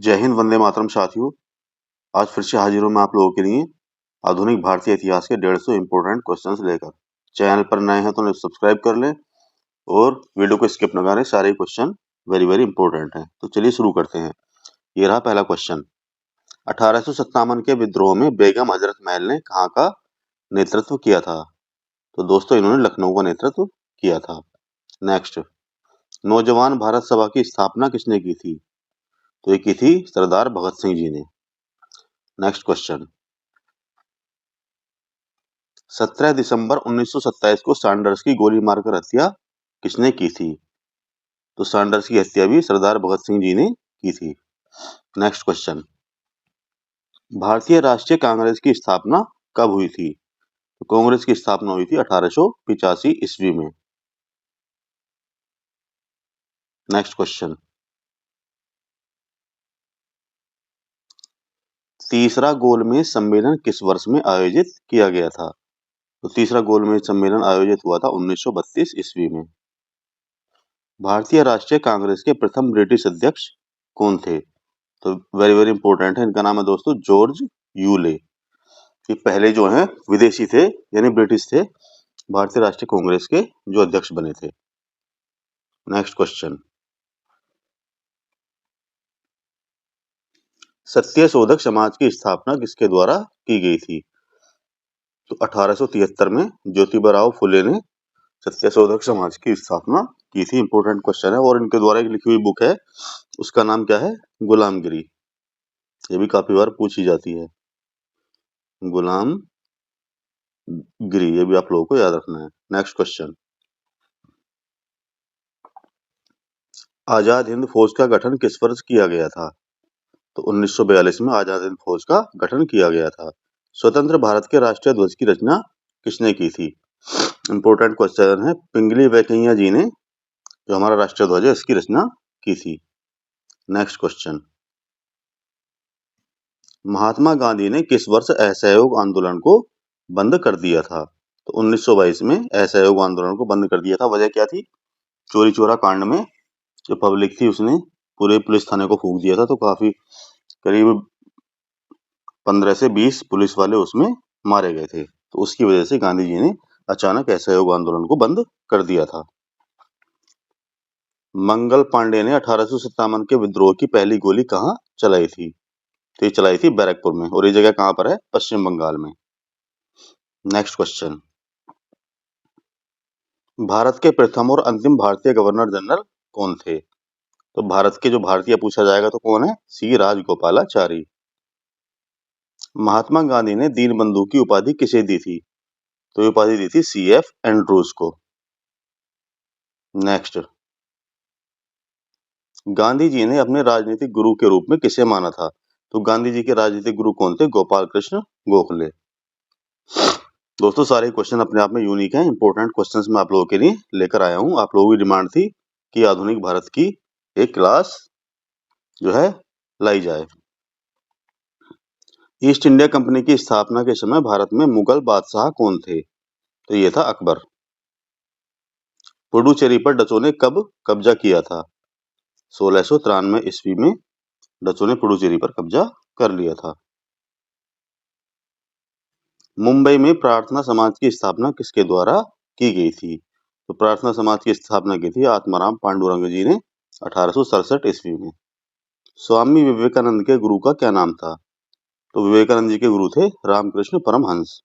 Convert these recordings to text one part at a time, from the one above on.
जय हिंद, वंदे मातरम साथियों। आज फिर से हाजिर हूं मैं आप लोगों के लिए आधुनिक भारतीय इतिहास के 150 इंपोर्टेंट क्वेश्चंस लेकर। चैनल पर नए हैं तो सब्सक्राइब कर लें और वीडियो को स्किप न करें। सारे क्वेश्चन वेरी वेरी इंपॉर्टेंट हैं। तो चलिए शुरू करते हैं। ये रहा पहला क्वेश्चन। 1857 के विद्रोह में बेगम हजरत महल ने कहाँ का नेतृत्व किया था? तो दोस्तों, इन्होंने लखनऊ का नेतृत्व किया था। नेक्स्ट, नौजवान भारत सभा की स्थापना किसने की थी? तो ये की थी सरदार भगत सिंह जी ने। नेक्स्ट क्वेश्चन, 17 दिसंबर 1927 को सैंडर्स की गोली मारकर हत्या किसने की थी? तो सैंडर्स की हत्या भी सरदार भगत सिंह जी ने की थी। नेक्स्ट क्वेश्चन, भारतीय राष्ट्रीय कांग्रेस की स्थापना कब हुई थी? तो कांग्रेस की स्थापना हुई थी 1885 ईस्वी में। नेक्स्ट क्वेश्चन, तीसरा गोलमेज सम्मेलन किस वर्ष में आयोजित किया गया था? तो तीसरा गोलमेज सम्मेलन आयोजित हुआ था 1932 ईस्वी में। भारतीय राष्ट्रीय कांग्रेस के प्रथम ब्रिटिश अध्यक्ष कौन थे? तो वेरी वेरी इंपॉर्टेंट है, इनका नाम है दोस्तों जॉर्ज यूले। ये पहले जो हैं विदेशी थे, यानी ब्रिटिश थे, भारतीय राष्ट्रीय कांग्रेस के जो अध्यक्ष बने थे। नेक्स्ट क्वेश्चन, सत्यशोधक समाज की स्थापना किसके द्वारा की गई थी? तो 1873 में ज्योतिबा फुले ने सत्यशोधक समाज की स्थापना की थी। इंपॉर्टेंट क्वेश्चन है। और इनके द्वारा एक लिखी हुई बुक है, उसका नाम क्या है? गुलामगिरी। ये भी काफी बार पूछी जाती है, गुलामगिरी। ये भी आप लोगों को याद रखना है। नेक्स्ट क्वेश्चन, आजाद हिंद फौज का गठन किस वर्ष किया गया था? तो 1942 में आजाद हिंद फौज का गठन किया गया था। स्वतंत्र भारत के राष्ट्रीय ध्वज की रचना किसने की थी? इंपॉर्टेंट क्वेश्चन है। पिंगली वेंकैया जी ने जो हमारा राष्ट्रीय ध्वज है इसकी रचना की थी। नेक्स्ट क्वेश्चन, महात्मा गांधी ने किस वर्ष असहयोग आंदोलन को बंद कर दिया था? तो 1922 में असहयोग आंदोलन को बंद कर दिया था। वजह क्या थी? चोरी चोरा कांड में जो पब्लिक थी उसने पूरे पुलिस थाने को फूंक दिया था। तो काफी करीब 15 से 20 पुलिस वाले उसमें मारे गए थे। तो उसकी वजह से गांधी जी ने अचानक असहयोग आंदोलन को बंद कर दिया था। मंगल पांडे ने 1857 के विद्रोह की पहली गोली कहाँ चलाई थी? तो ये चलाई थी बैरकपुर में, और ये जगह कहाँ पर है? पश्चिम बंगाल में। नेक्स्ट क्वेश्चन, भारत के प्रथम और अंतिम भारतीय गवर्नर जनरल कौन थे? तो भारत के जो भारतीय पूछा जाएगा तो कौन है? सी राजगोपालाचारी। महात्मा गांधी ने दीनबंधु की उपाधि किसे दी थी? तो ये उपाधि दी थी CF एंड्रूज को। नेक्स्ट, गांधी जी ने अपने राजनीतिक गुरु के रूप में किसे माना था? तो गांधी जी के राजनीतिक गुरु कौन थे? गोपाल कृष्ण गोखले। दोस्तों, सारे क्वेश्चन अपने आप में यूनिक हैं। इंपॉर्टेंट क्वेश्चंस मैं आप लोगों के लिए लेकर आया हूं। आप लोगों की डिमांड थी कि आधुनिक भारत की एक क्लास जो है लाई जाए। ईस्ट इंडिया कंपनी की स्थापना के समय भारत में मुगल बादशाह कौन थे? तो ये था अकबर। पुडुचेरी पर डचों ने कब कब्जा किया था? 1693 ईस्वी में डचों ने पुडुचेरी पर कब्जा कर लिया था। मुंबई में प्रार्थना समाज की स्थापना किसके द्वारा की गई थी? तो प्रार्थना समाज की स्थापना की थी आत्माराम पांडुरंग जी ने 1867 ईस्वी में। स्वामी विवेकानंद के गुरु का क्या नाम था? तो विवेकानंद जी के गुरु थे रामकृष्ण परमहंस।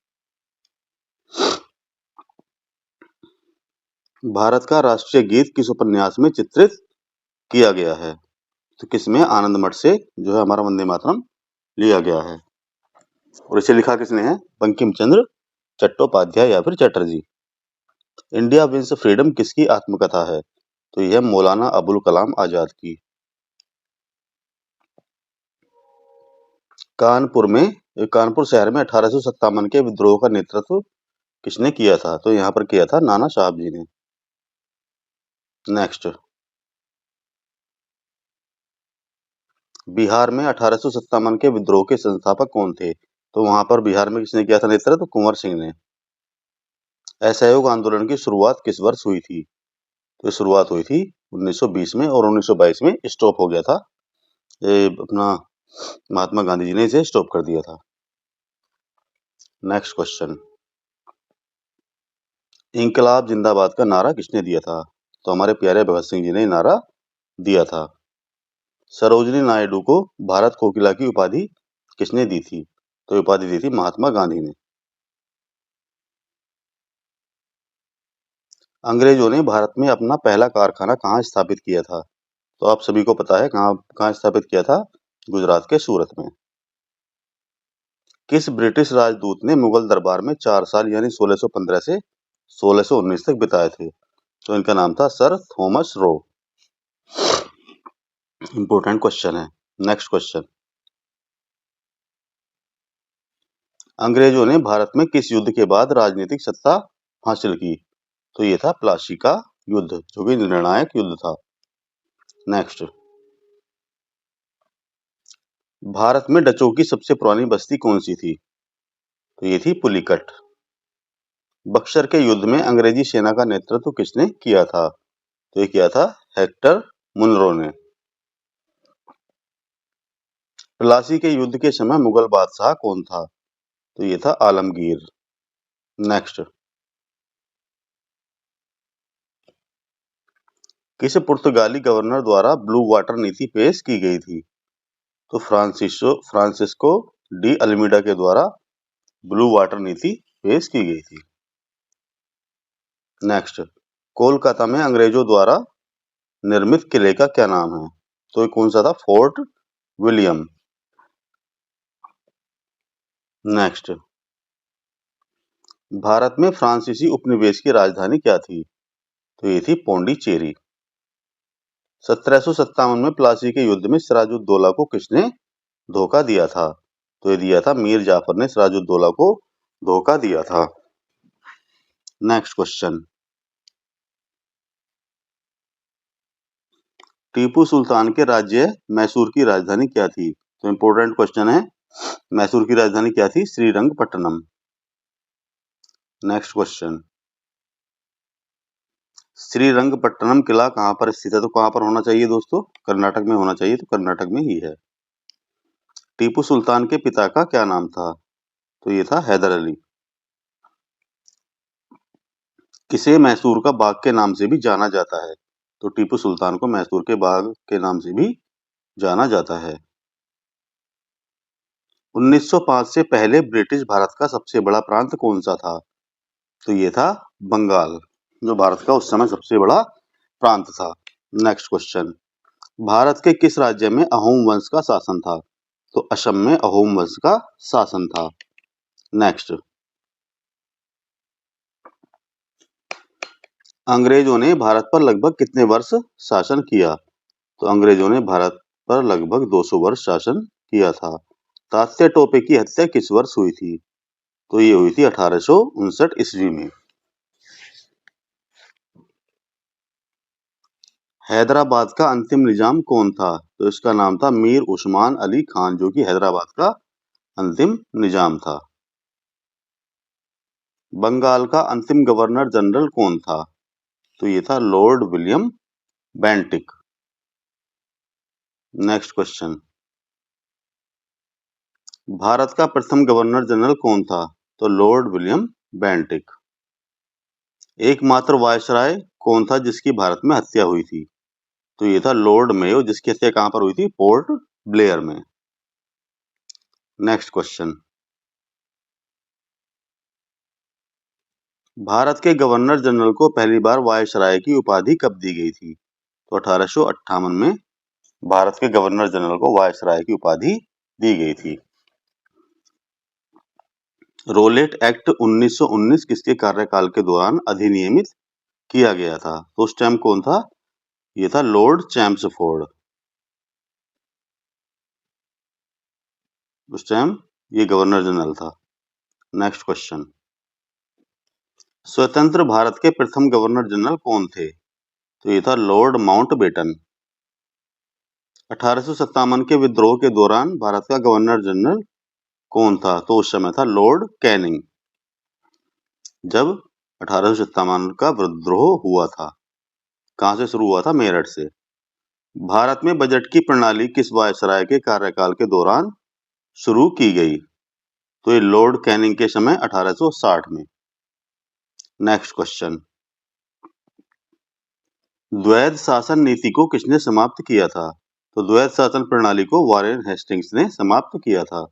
भारत का राष्ट्रीय गीत किस उपन्यास में चित्रित किया गया है? तो किसमें? आनंद मठ से जो है हमारा वंदे मातरम लिया गया है। और इसे लिखा किसने है? बंकिम चंद्र चट्टोपाध्याय या फिर चटर्जी। इंडिया विंस फ्रीडम किसकी आत्मकथा है? तो यह मौलाना अबुल कलाम आजाद की। कानपुर शहर में 1857 के विद्रोह का नेतृत्व किसने किया था? तो यहाँ पर किया था नाना साहब जी ने। नेक्स्ट, बिहार में 1857 के विद्रोह के संस्थापक कौन थे? तो वहां पर बिहार में किसने किया था नेतृत्व? कुंवर सिंह ने। असहयोग आंदोलन की शुरुआत किस वर्ष हुई थी? तो शुरुआत हुई थी 1920 में, और 1922 में स्टॉप हो गया था ये अपना महात्मा गांधी जी ने इसे स्टॉप कर दिया था। नेक्स्ट क्वेश्चन, इंकलाब जिंदाबाद का नारा किसने दिया था? तो हमारे प्यारे भगत सिंह जी ने नारा दिया था। सरोजिनी नायडू को भारत कोकिला की उपाधि किसने दी थी? तो उपाधि दी थी महात्मा गांधी ने। अंग्रेजों ने भारत में अपना पहला कारखाना कहाँ स्थापित किया था? तो आप सभी को पता है कहाँ कहाँ स्थापित किया था? गुजरात के सूरत में। किस ब्रिटिश राजदूत ने मुगल दरबार में 4 साल यानी 1615 से 1619 तक बिताए थे? तो इनका नाम था sir Thomas Roe. Important question है। नेक्स्ट क्वेश्चन, अंग्रेजों ने भारत में किस युद्ध के बाद राजनीतिक सत्ता हासिल की? तो ये था प्लासी का युद्ध, जो कि निर्णायक युद्ध था। नेक्स्ट, भारत में डचों की सबसे पुरानी बस्ती कौन सी थी? तो ये थी पुलिकट। बक्सर के युद्ध में अंग्रेजी सेना का नेतृत्व किसने किया था? तो ये किया था हेक्टर मुनरो ने। प्लासी के युद्ध के समय मुगल बादशाह कौन था? तो ये था आलमगीर। नेक्स्ट, किस पुर्तगाली गवर्नर द्वारा ब्लू वाटर नीति पेश की गई थी? तो फ्रांसिस्को डी अल्मीडा के द्वारा ब्लू वाटर नीति पेश की गई थी। नेक्स्ट, कोलकाता में अंग्रेजों द्वारा निर्मित किले का क्या नाम है? तो ये कौन सा था? Fort William. नेक्स्ट, भारत में फ्रांसीसी उपनिवेश की राजधानी क्या थी? तो ये थी पौंडीचेरी। 1757 में प्लासी के युद्ध में सिराजुद्दौला को किसने धोखा दिया था? तो ये दिया था मीर जाफर ने सिराजुद्दौला को धोखा दिया था। नेक्स्ट क्वेश्चन, टीपू सुल्तान के राज्य मैसूर की राजधानी क्या थी? तो इंपॉर्टेंट क्वेश्चन है। मैसूर की राजधानी क्या थी? श्रीरंगपट्टनम। नेक्स्ट क्वेश्चन, श्रीरंगपट्टनम किला कहाँ पर स्थित है? तो कहाँ पर होना चाहिए दोस्तों? कर्नाटक में होना चाहिए, तो कर्नाटक में ही है। टीपू सुल्तान के पिता का क्या नाम था? तो ये था हैदर अली। किसे मैसूर का बाग के नाम से भी जाना जाता है? तो टीपू सुल्तान को मैसूर के बाग के नाम से भी जाना जाता है। 1905 से पहले ब्रिटिश भारत का सबसे बड़ा प्रांत कौन सा था? तो ये था बंगाल, जो भारत का उस समय सबसे बड़ा प्रांत था। नेक्स्ट क्वेश्चन, भारत के किस राज्य में अहोम वंश का शासन था? तो असम में अहोम वंश का शासन था। नेक्स्ट, अंग्रेजों ने भारत पर लगभग कितने वर्ष शासन किया? तो अंग्रेजों ने भारत पर लगभग 200 वर्ष शासन किया था। तात्या टोपे की हत्या किस वर्ष हुई थी? तो ये हुई थी 1859 ईस्वी में। हैदराबाद का अंतिम निजाम कौन था? तो इसका नाम था मीर उस्मान अली खान, जो कि हैदराबाद का अंतिम निजाम था। बंगाल का अंतिम गवर्नर जनरल कौन था? तो ये था Lord William Bentinck. Next question, Bharat का प्रथम गवर्नर जनरल कौन था? तो लॉर्ड विलियम बेंटिक। एकमात्र वायसराय कौन था जिसकी भारत में हत्या हुई थी? तो ये था लॉर्ड मेयो, जिसकी हत्या कहां पर हुई थी? पोर्ट ब्लेयर में। नेक्स्ट क्वेश्चन, भारत के गवर्नर जनरल को पहली बार वायसराय की उपाधि कब दी गई थी? तो 1858 में भारत के गवर्नर जनरल को वायसराय की उपाधि दी गई थी। रोलेट एक्ट 1919 किसके कार्यकाल के दौरान अधिनियमित किया गया था? तो उस टाइम कौन था? ये था लॉर्ड चैम्सफोर्ड। उस टाइम ये गवर्नर जनरल था। नेक्स्ट क्वेश्चन, स्वतंत्र भारत के प्रथम गवर्नर जनरल कौन थे? तो ये था लॉर्ड माउंटबेटन। 1857 के विद्रोह के दौरान भारत का गवर्नर जनरल कौन था? तो उस समय था लॉर्ड कैनिंग, जब 1857 का विद्रोह हुआ था। कहां से शुरू हुआ था? मेरठ से। भारत में बजट की प्रणाली किस वायसराय के कार्यकाल के दौरान शुरू की गई? तो ये लॉर्ड कैनिंग के समय 1860 में। नेक्स्ट क्वेश्चन, द्वैध शासन नीति को किसने समाप्त किया था? तो द्वैध शासन प्रणाली को वॉरेन हेस्टिंग्स ने समाप्त किया था।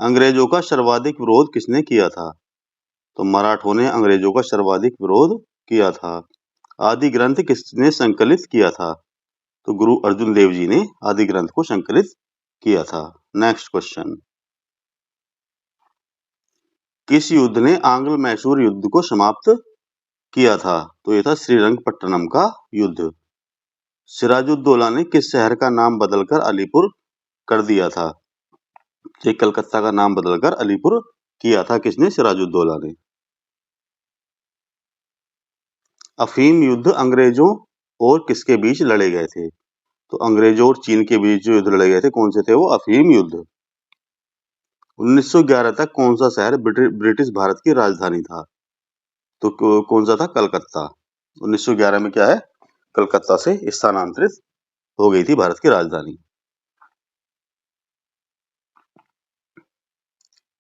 अंग्रेजों का सर्वाधिक विरोध किसने किया था? तो मराठों ने अंग्रेजों का सर्वाधिक विरोध किया था। आदि ग्रंथ किसने संकलित किया था? तो गुरु अर्जुन देव जी ने आदि ग्रंथ को संकलित किया था। नेक्स्ट क्वेश्चन, किस युद्ध ने आंग्ल मैसूर युद्ध को समाप्त किया था? तो यह था श्रीरंगपट्टनम का युद्ध। सिराजुद्दौला ने किस शहर का नाम बदलकर अलीपुर कर दिया था? ये कलकत्ता का नाम बदलकर अलीपुर किया था किसने? सिराजुद्दौला ने। अफीम युद्ध अंग्रेजों और किसके बीच लड़े गए थे? तो अंग्रेजों और चीन के बीच जो युद्ध लड़े गए थे, कौन से थे वो? अफीम युद्ध। 1911 तक कौन सा शहर ब्रिटिश भारत की राजधानी था? तो कौन सा था? कलकत्ता। 1911 में क्या है? कलकत्ता से स्थानांतरित हो गई थी भारत की राजधानी।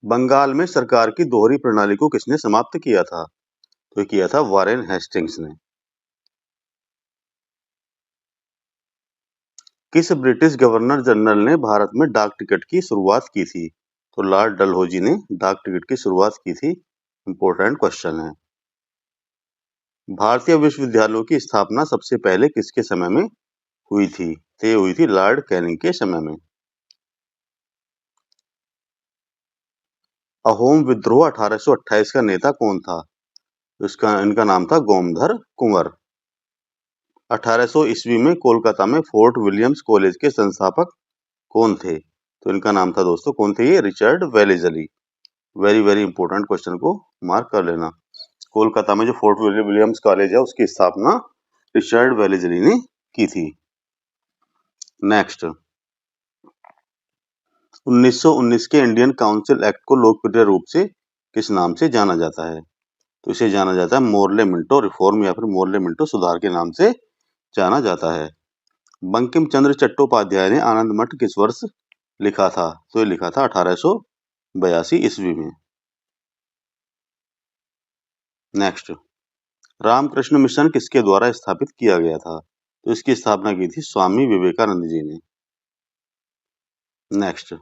बंगाल में सरकार की दोहरी प्रणाली को किसने समाप्त किया था? तो किया था वॉरेन हेस्टिंग्स ने। किस ब्रिटिश गवर्नर जनरल ने भारत में डाक टिकट की शुरुआत की थी? तो लॉर्ड डलहौजी ने डाक टिकट की शुरुआत की थी। इंपॉर्टेंट क्वेश्चन है। भारतीय विश्वविद्यालयों की स्थापना सबसे पहले किसके समय में हुई थी? तो ये हुई थी लॉर्ड कैनिंग के समय में। अहोम विद्रोह 1828 का नेता कौन था? इनका नाम था गोमधर कुंवर। 1800 ईस्वी में कोलकाता में फोर्ट विलियम्स कॉलेज के संस्थापक कौन थे? तो इनका नाम था दोस्तों, कौन थे ये? Richard Wellesley. Very very important question को मार्क कर लेना। कोलकाता में जो फोर्ट विलियम्स कॉलेज है उसकी स्थापना रिचर्ड वेलेजली ने की थी। नेक्स्ट, 1919 के इंडियन काउंसिल एक्ट को लोकप्रिय रूप से किस नाम से जाना जाता है? तो इसे जाना जाता है मोर्ले मिंटो रिफॉर्म या फिर मोर्ले मिंटो सुधार के नाम से जाना जाता है। बंकिम चंद्र चट्टोपाध्याय ने आनंद मठ किस वर्ष लिखा था? तो ये लिखा था 1882 ईस्वी में। नेक्स्ट, रामकृष्ण मिशन किसके द्वारा स्थापित किया गया था? तो इसकी स्थापना की थी स्वामी विवेकानंद जी ने। नेक्स्ट,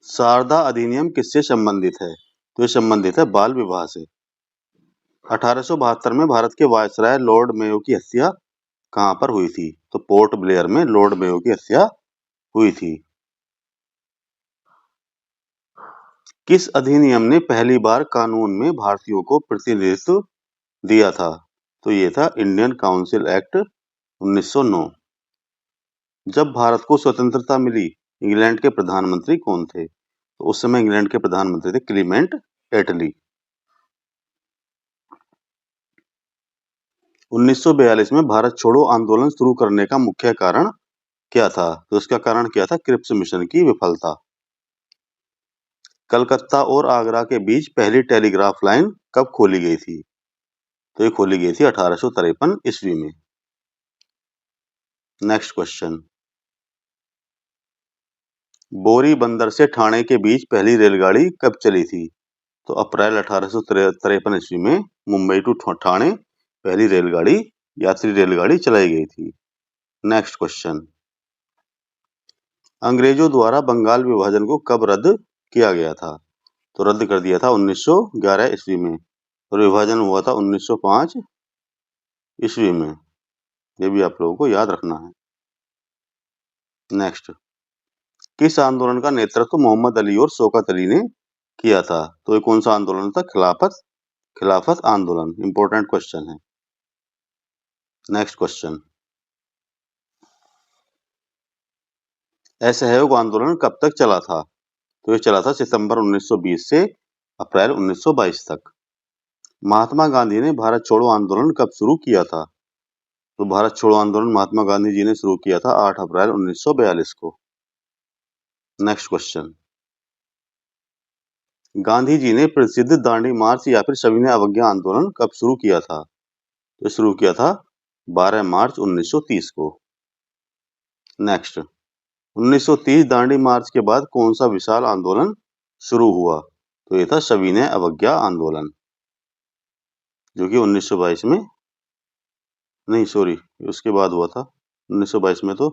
शारदा अधिनियम किससे संबंधित है? तो ये संबंधित है बाल विवाह से। 1872 में भारत के वायसराय लॉर्ड मेयो की हत्या कहां पर हुई थी? तो पोर्ट ब्लेयर में लॉर्ड मेयो की हत्या हुई थी। किस अधिनियम ने पहली बार कानून में भारतीयों को प्रतिनिधित्व दिया था? तो ये था इंडियन काउंसिल एक्ट 1909। जब भारत को स्वतंत्रता मिली, इंग्लैंड के प्रधानमंत्री कौन थे? तो उस समय इंग्लैंड के प्रधानमंत्री थे क्लीमेंट एटली। 1942 में भारत छोड़ो आंदोलन शुरू करने का मुख्य कारण क्या था? तो इसका कारण क्या था? क्रिप्स मिशन की विफलता। कलकत्ता और आगरा के बीच पहली टेलीग्राफ लाइन कब खोली गई थी? तो ये खोली गई थी 1853 ईस्वी में। नेक्स्ट क्वेश्चन, बोरी बंदर से ठाणे के बीच पहली रेलगाड़ी कब चली थी? तो अप्रैल 1853 ईस्वी में मुंबई टू ठाणे पहली रेलगाड़ी, यात्री रेलगाड़ी चलाई गई थी। नेक्स्ट क्वेश्चन, अंग्रेजों द्वारा बंगाल विभाजन को कब रद्द किया गया था? तो रद्द कर दिया था 1911 ईस्वी में और विभाजन हुआ था 1905 ईस्वी में। ये भी आप लोगों को याद रखना है। नेक्स्ट, किस आंदोलन का नेतृत्व मोहम्मद अली और शौकत अली ने किया था? तो ये कौन सा आंदोलन था? खिलाफत आंदोलन। इंपॉर्टेंट क्वेश्चन है। नेक्स्ट क्वेश्चन, असहयोग आंदोलन कब तक चला था? तो ये चला था सितंबर 1920 से अप्रैल 1922 तक। महात्मा गांधी ने भारत छोड़ो आंदोलन कब शुरू किया था? तो भारत छोड़ो आंदोलन महात्मा गांधी जी ने शुरू किया था 8 अप्रैल 1942 को। नेक्स्ट क्वेश्चन, गांधी जी ने प्रसिद्ध दांडी मार्च या फिर सविनय अवज्ञा आंदोलन कब शुरू किया था? तो शुरू किया था 12 मार्च 1930 को। नेक्स्ट, 1930 दांडी मार्च के बाद कौन सा विशाल आंदोलन शुरू हुआ? तो ये था सविनय अवज्ञा आंदोलन, जो कि 1922 में, नहीं सॉरी, उसके बाद हुआ था। 1922 में तो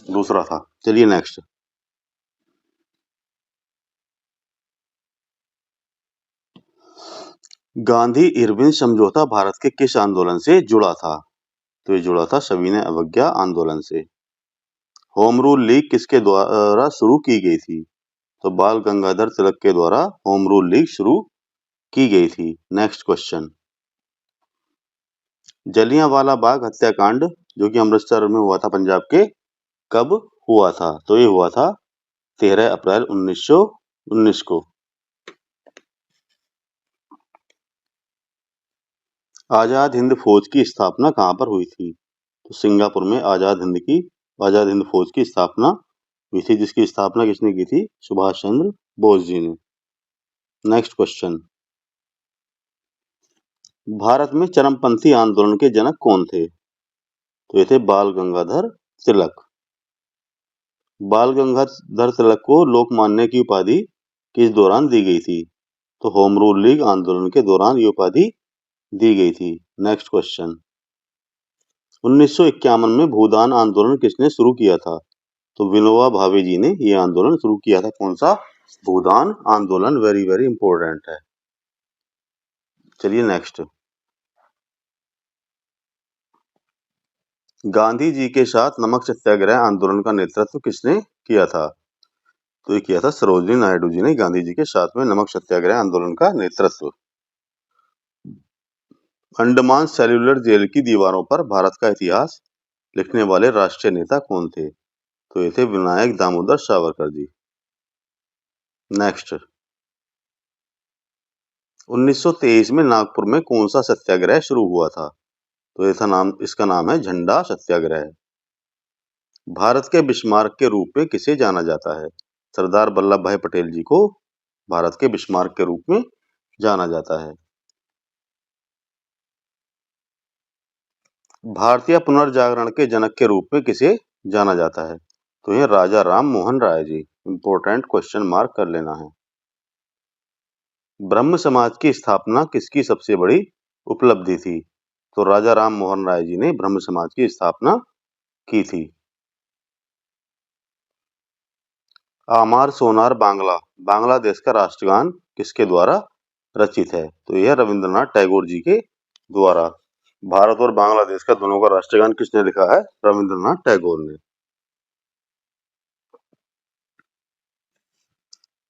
दूसरा था। चलिए नेक्स्ट, गांधी इरविन समझौता भारत के किस आंदोलन से जुड़ा था? तो ये जुड़ा था सविनय अवज्ञा आंदोलन से। होम रूल लीग किसके द्वारा शुरू की गई थी? तो बाल गंगाधर तिलक के द्वारा होम रूल लीग शुरू की गई थी। नेक्स्ट क्वेश्चन, जलियांवाला बाग हत्याकांड जो कि अमृतसर में हुआ था पंजाब के, कब हुआ था? तो ये हुआ था 13 अप्रैल 1919 को। आजाद हिंद फौज की स्थापना कहाँ पर हुई थी? तो सिंगापुर में आजाद हिंद फौज की स्थापना हुई थी, जिसकी स्थापना किसने की थी? सुभाष चंद्र बोस जी ने। नेक्स्ट क्वेश्चन, भारत में चरमपंथी आंदोलन के जनक कौन थे? तो ये थे बाल गंगाधर तिलक। बाल गंगाधर तिलक को लोकमान्य की उपाधि किस दौरान दी गई थी? तो होम रूल लीग आंदोलन के दौरान ये उपाधि दी गई थी। नेक्स्ट क्वेश्चन, 1951 में भूदान आंदोलन किसने शुरू किया था? तो विनोबा भावे जी ने ये आंदोलन शुरू किया था। कौन सा? भूदान आंदोलन। वेरी वेरी इंपॉर्टेंट है। चलिए नेक्स्ट, गांधी जी के साथ नमक सत्याग्रह आंदोलन का नेतृत्व किसने किया था? तो ये किया था सरोजिनी नायडू जी ने गांधी जी के साथ में नमक सत्याग्रह आंदोलन का नेतृत्व। अंडमान सेल्युलर जेल की दीवारों पर भारत का इतिहास लिखने वाले राष्ट्रीय नेता कौन थे? तो ये थे विनायक दामोदर सावरकर जी। नेक्स्ट, 1923 में नागपुर में कौन सा सत्याग्रह शुरू हुआ था? तो इसका नाम है झंडा सत्याग्रह। भारत के बिस्मार्क के रूप में किसे जाना जाता है? सरदार वल्लभ भाई पटेल जी को भारत के बिस्मार्क के रूप में जाना जाता है। भारतीय पुनर्जागरण के जनक के रूप में किसे जाना जाता है? तो ये राजा Ram Mohan Rai ji. Important question mark कर लेना है। ब्रह्म समाज की स्थापना किसकी सबसे बड़ी उपलब्धि थी? तो राजा राम मोहन राय जी ने ब्रह्म समाज की स्थापना की थी। आमार सोनार बांग्ला बांग्लादेश का राष्ट्रगान किसके द्वारा रचित है? तो यह रविंद्रनाथ टैगोर जी के द्वारा। भारत और बांग्लादेश का दोनों का राष्ट्रगान किसने लिखा है? रविंद्रनाथ टैगोर ने।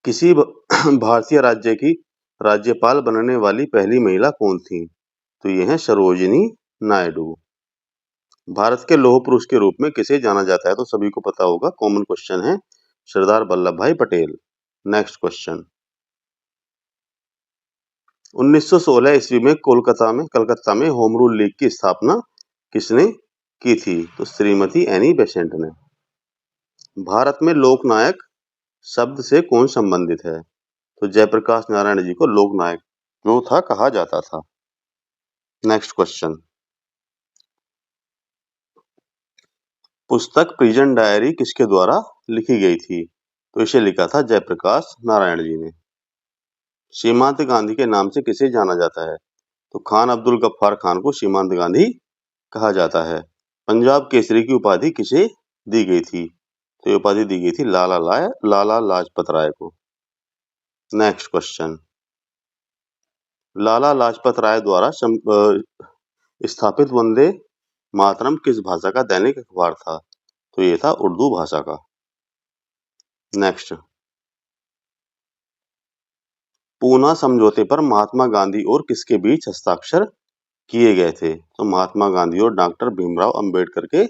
किसी भारतीय राज्य की राज्यपाल बनने वाली पहली महिला कौन थी? तो ये है सरोजिनी नायडू। भारत के लौह पुरुष के रूप में किसे जाना जाता है? तो सभी को पता होगा, कॉमन क्वेश्चन है, सरदार वल्लभ भाई पटेल। नेक्स्ट क्वेश्चन, 1916 ईस्वी में कलकत्ता में होम रूल लीग की स्थापना किसने की थी? तो श्रीमती एनी बेसेंट ने। भारत में लोकनायक शब्द से कौन संबंधित है? तो जयप्रकाश नारायण जी को लोकनायक जो था कहा जाता था। नेक्स्ट क्वेश्चन, पुस्तक प्रिजन डायरी किसके द्वारा लिखी गई थी? तो इसे लिखा था जयप्रकाश नारायण जी ने। सीमांत गांधी के नाम से किसे जाना जाता है? तो खान अब्दुल गफ्फार खान को सीमांत गांधी कहा जाता है। पंजाब केसरी की उपाधि किसे दी गई थी? तो ये उपाधि दी गई थी लाला लाजपत राय को। नेक्स्ट क्वेश्चन, लाला लाजपत राय द्वारा स्थापित वंदे मातरम किस भाषा का दैनिक अखबार था? तो ये था उर्दू भाषा का। नेक्स्ट, पूना समझौते पर महात्मा गांधी और किसके बीच हस्ताक्षर किए गए थे? तो महात्मा गांधी और डॉक्टर भीमराव अंबेडकर के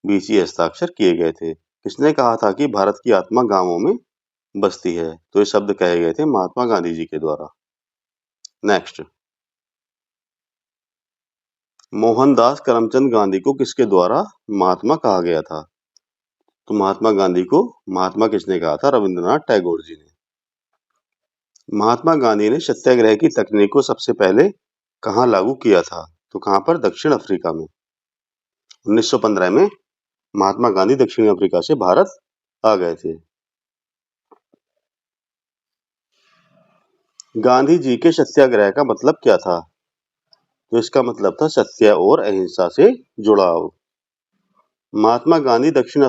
बीच ही हस्ताक्षर किए गए थे। किसने कहा था कि भारत की आत्मा गांवों में बसती है? तो ये शब्द कहे गए थे महात्मा गांधी जी के द्वारा। नेक्स्ट, मोहनदास करमचंद गांधी को किसके द्वारा महात्मा कहा गया था? तो महात्मा गांधी को महात्मा किसने कहा था? रविंद्रनाथ टैगोर जी ने। महात्मा गांधी ने सत्याग्रह की तकनीक को सबसे पहले कहाँ लागू किया था? तो कहाँ पर? दक्षिण अफ्रीका में। 1915 में महात्मा गांधी दक्षिण अफ्रीका से भारत आ गए थे। गांधी जी के सत्याग्रह का मतलब क्या था? तो इसका मतलब था सत्य और अहिंसा से जुड़ाव। महात्मा गांधी दक्षिण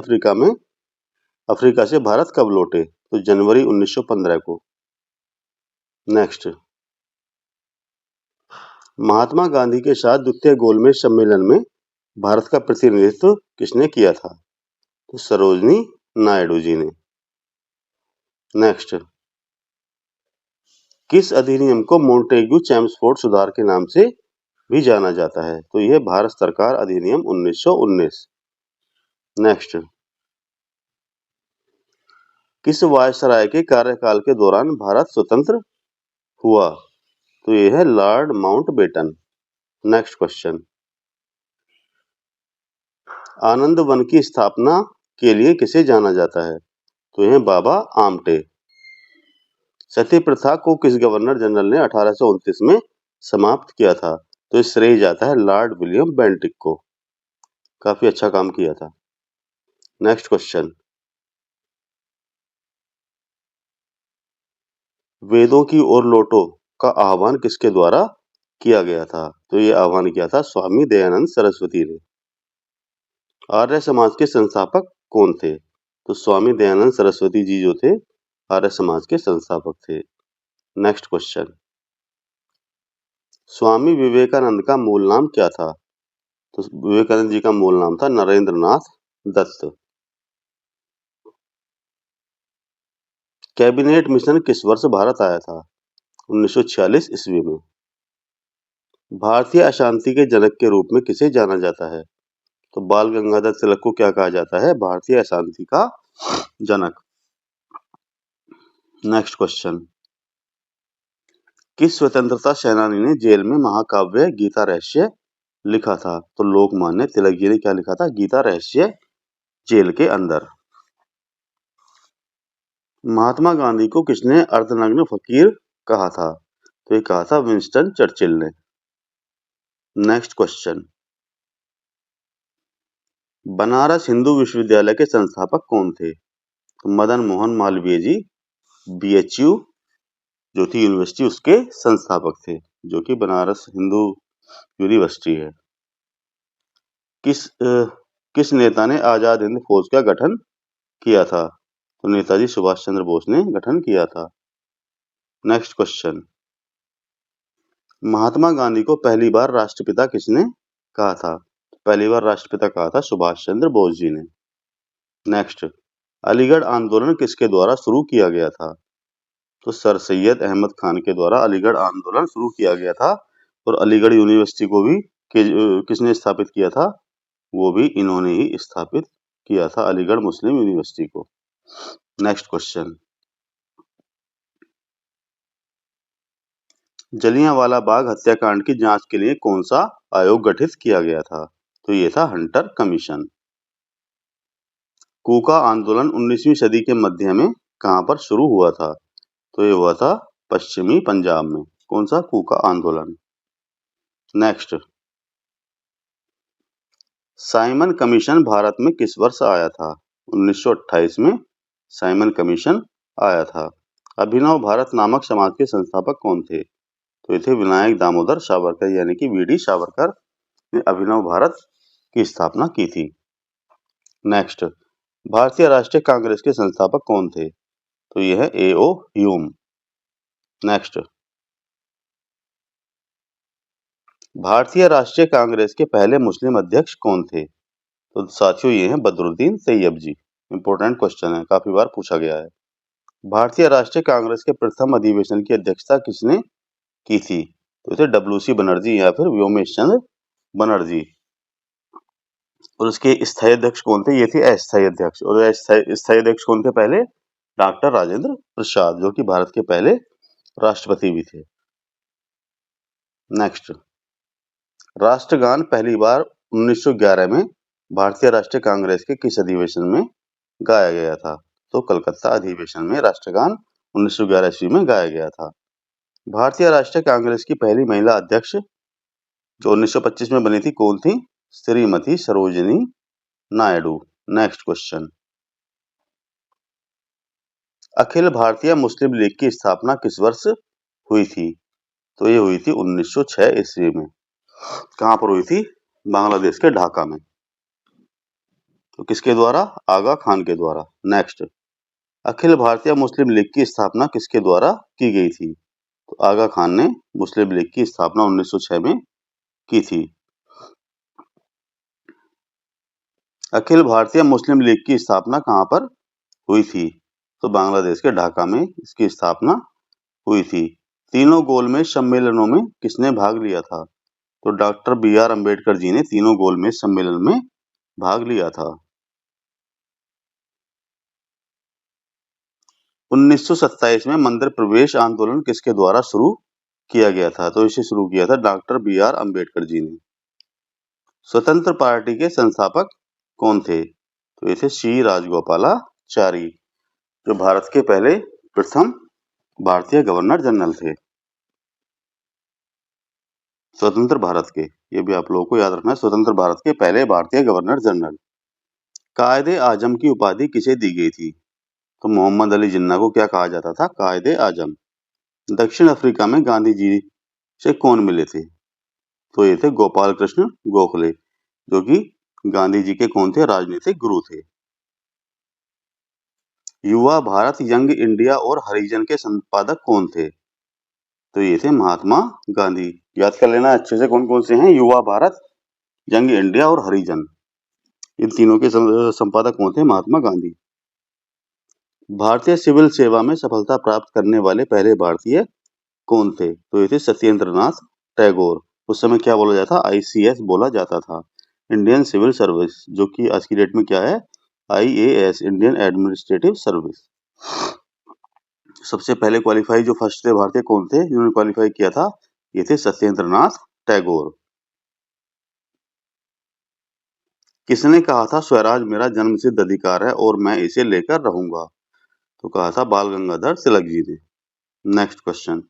अफ्रीका से भारत कब लौटे? तो जनवरी 1915 को। नेक्स्ट, महात्मा गांधी के साथ द्वितीय गोलमेज सम्मेलन में भारत का प्रतिनिधित्व किसने किया था? तो सरोजनी नायडू जी ने। नेक्स्ट, किस अधिनियम को मोंटेग्यू चेम्सफोर्ड सुधार के नाम से भी जाना जाता है? तो यह भारत सरकार अधिनियम 1919। नेक्स्ट, किस वायसराय के कार्यकाल के दौरान भारत स्वतंत्र हुआ? तो यह है लॉर्ड माउंटबेटन। नेक्स्ट क्वेश्चन, आनंद वन की स्थापना के लिए किसे जाना जाता है? तो यह बाबा आमटे। सती प्रथा को किस गवर्नर जनरल ने 1829 में समाप्त किया था? तो इस श्रेय जाता है लॉर्ड विलियम बेंटिक को। काफी अच्छा काम किया था। नेक्स्ट क्वेश्चन, वेदों की ओर लौटो का आह्वान किसके द्वारा किया गया था? तो ये आह्वान किया था स्वामी दयानंद सरस्वती ने। आर्य समाज के संस्थापक कौन थे? तो स्वामी दयानंद सरस्वती जी जो थे आर्य समाज के संस्थापक थे। नेक्स्ट क्वेश्चन, स्वामी विवेकानंद का मूल नाम क्या था? तो विवेकानंद जी का मूल नाम था नरेंद्रनाथ दत्त। कैबिनेट मिशन किस वर्ष भारत आया था? 1946 ईस्वी में। भारतीय अशांति के जनक के रूप में किसे जाना जाता है? तो बाल गंगाधर तिलक को क्या कहा जाता है? भारतीय अशांति का जनक। नेक्स्ट क्वेश्चन, किस स्वतंत्रता सेनानी ने जेल में महाकाव्य गीता रहस्य लिखा था? तो लोकमान्य तिलक जी ने क्या लिखा था? गीता रहस्य जेल के अंदर। महात्मा गांधी को किसने अर्धनग्न फकीर कहा था? तो ये कहा था विंस्टन चर्चिल ने। नेक्स्ट क्वेश्चन, बनारस हिंदू विश्वविद्यालय के संस्थापक कौन थे? तो मदन मोहन मालवीय जी बीएचयू जो थी यूनिवर्सिटी उसके संस्थापक थे, जो कि बनारस हिंदू यूनिवर्सिटी है। किस नेता ने आजाद हिंद फौज का गठन किया था? तो नेताजी सुभाष चंद्र बोस ने गठन किया था। नेक्स्ट क्वेश्चन, महात्मा गांधी को पहली बार राष्ट्रपिता किसने कहा था? पहली बार राष्ट्रपिता कहा था सुभाष चंद्र बोस जी ने। नेक्स्ट, अलीगढ़ आंदोलन किसके द्वारा शुरू किया गया था? तो सर सैयद अहमद खान के द्वारा अलीगढ़ आंदोलन शुरू किया गया था। और अलीगढ़ यूनिवर्सिटी को भी किसने स्थापित किया था? वो भी इन्होंने ही स्थापित किया था, अलीगढ़ मुस्लिम यूनिवर्सिटी को। नेक्स्ट क्वेश्चन, जलियांवाला बाग हत्याकांड की जांच के लिए कौन सा आयोग गठित किया गया था? तो ये था हंटर कमीशन। कूका आंदोलन 19वीं सदी के मध्य में कहां पर शुरू हुआ था? तो ये हुआ था पश्चिमी पंजाब में। कौन सा? कूका आंदोलन। नेक्स्ट, साइमन कमीशन भारत में किस वर्ष आया था? 1928 में साइमन कमीशन आया था। अभिनव भारत नामक समाज के संस्थापक कौन थे? तो ये थे विनायक दामोदर सावरकर, यानी कि वीडी सावरकर ने अभिनव भारत की स्थापना की थी। नेक्स्ट, भारतीय राष्ट्रीय कांग्रेस के संस्थापक कौन थे? तो यह है ए.ओ. ह्यूम। नेक्स्ट, भारतीय राष्ट्रीय कांग्रेस के पहले मुस्लिम अध्यक्ष कौन थे? तो साथियों ये हैं बदरुद्दीन तैयब जी। इंपॉर्टेंट क्वेश्चन है, काफी बार पूछा गया है। भारतीय राष्ट्रीय कांग्रेस के प्रथम अधिवेशन की अध्यक्षता किसने की थी? तो थे डब्ल्यू.सी. बनर्जी या फिर व्योमेश चंद्र बनर्जी। और उसके स्थायी अध्यक्ष कौन थे? ये थे अस्थायी अध्यक्ष। और स्थायी अध्यक्ष कौन थे पहले? डॉक्टर राजेंद्र प्रसाद, जो कि भारत के पहले राष्ट्रपति भी थे। नेक्स्ट, राष्ट्रगान पहली बार 1911 में भारतीय राष्ट्रीय कांग्रेस के किस अधिवेशन में गाया गया था? तो कलकत्ता अधिवेशन में राष्ट्रगान 1911 ईस्वी में गाया गया था। भारतीय राष्ट्रीय कांग्रेस की पहली महिला अध्यक्ष जो 1925 में बनी थी कौन थी? श्रीमती सरोजिनी नायडू। नेक्स्ट क्वेश्चन, अखिल भारतीय मुस्लिम लीग की स्थापना किस वर्ष हुई थी? तो ये हुई थी 1906 ईस्वी में। कहां पर हुई थी? बांग्लादेश के ढाका में। तो किसके द्वारा? आगा खान के द्वारा। नेक्स्ट, अखिल भारतीय मुस्लिम लीग की स्थापना किसके द्वारा की गई थी? तो आगा खान ने मुस्लिम लीग की स्थापना 1906 में की थी। अखिल भारतीय मुस्लिम लीग की स्थापना कहां पर हुई थी? तो बांग्लादेश के ढाका में इसकी स्थापना हुई थी। तीनों गोलमेज सम्मेलनों में किसने भाग लिया था? तो डॉक्टर बी.आर. अम्बेडकर जी ने तीनों गोलमेज सम्मेलन में भाग लिया था। 1927 में मंदिर प्रवेश आंदोलन किसके द्वारा शुरू किया गया था? तो इसे शुरू किया था डॉक्टर बी.आर. अम्बेडकर जी ने। स्वतंत्र पार्टी के संस्थापक कौन थे? तो ये थे सी राजगोपालाचारी, जो भारत के पहले प्रथम भारतीय गवर्नर जनरल थे। स्वतंत्र भारत के, ये भी आप लोगों को याद रखना है, स्वतंत्र भारत के पहले भारतीय गवर्नर जनरल। कायदे आजम की उपाधि किसे दी गई थी? तो मोहम्मद अली जिन्ना को क्या कहा जाता था? कायदे आजम। दक्षिण अफ्रीका में गांधी जी से कौन मिले थे? तो ये थे गोपाल कृष्ण गोखले, जो कि गांधी जी के कौन थे? राजनीतिक गुरु थे। युवा भारत, यंग इंडिया और हरिजन के संपादक कौन थे? तो ये थे महात्मा गांधी। याद कर लेना अच्छे से कौन कौन से हैं। युवा भारत, यंग इंडिया और हरिजन, इन तीनों के संपादक कौन थे? महात्मा गांधी। भारतीय सिविल सेवा में सफलता प्राप्त करने वाले पहले भारतीय कौन थे? तो ये थे सत्येंद्र नाथ टैगोर। उस समय क्या बोला जाता? ICS बोला जाता था, इंडियन सिविल सर्विस, जो कि आज की डेट में क्या है? IAS, Indian administrative service. सबसे पहले क्वालिफाई जो फर्स्ट थे भारतीय कौन थे जिन्होंने क्वालिफाई किया था? ये थे सत्येंद्र नाथ टैगोर। किसने कहा था स्वराज मेरा जन्मसिद्ध अधिकार है और मैं इसे लेकर रहूंगा? तो कहा था बाल गंगाधर तिलक जी ने। नेक्स्ट क्वेश्चन,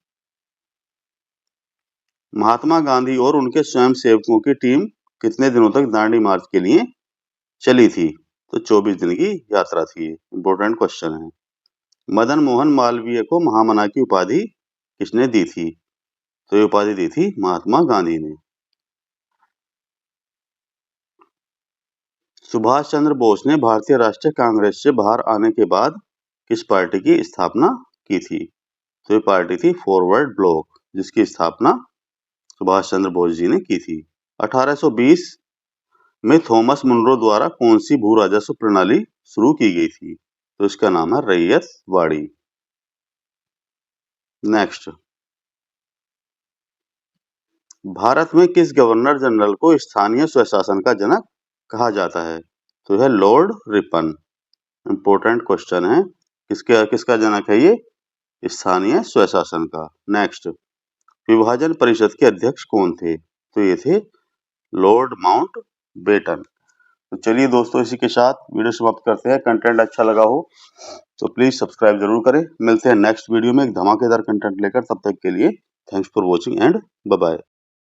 महात्मा गांधी और उनके स्वयं सेवकों की टीम कितने दिनों तक दांडी मार्च के लिए चली थी? तो 24 दिन की यात्रा थी। इंपॉर्टेंट क्वेश्चन है। मदन मोहन मालवीय को महामना की उपाधि किसने दी थी? तो ये उपाधि दी थी महात्मा गांधी ने। सुभाष चंद्र बोस ने भारतीय राष्ट्रीय कांग्रेस से बाहर आने के बाद किस पार्टी की स्थापना की थी? तो ये पार्टी थी फॉरवर्ड ब्लॉक, जिसकी स्थापना सुभाष चंद्र बोस जी ने की थी। 1820 में थॉमस मुनरो द्वारा कौन सी भू राजस्व प्रणाली शुरू की गई थी? तो इसका नाम है रैयतवाड़ी। नेक्स्ट, भारत में किस गवर्नर जनरल को स्थानीय स्वशासन का जनक कहा जाता है? तो यह लॉर्ड रिपन। इंपॉर्टेंट क्वेश्चन है, किसका जनक है ये? स्थानीय स्वशासन का। नेक्स्ट, विभाजन परिषद के अध्यक्ष कौन थे? तो ये थे लॉर्ड माउंटबेटन। तो चलिए दोस्तों, इसी के साथ वीडियो समाप्त करते हैं। कंटेंट अच्छा लगा हो तो प्लीज सब्सक्राइब जरूर करें। मिलते हैं नेक्स्ट वीडियो में एक धमाकेदार कंटेंट लेकर। तब तक के लिए thanks for watching and bye bye.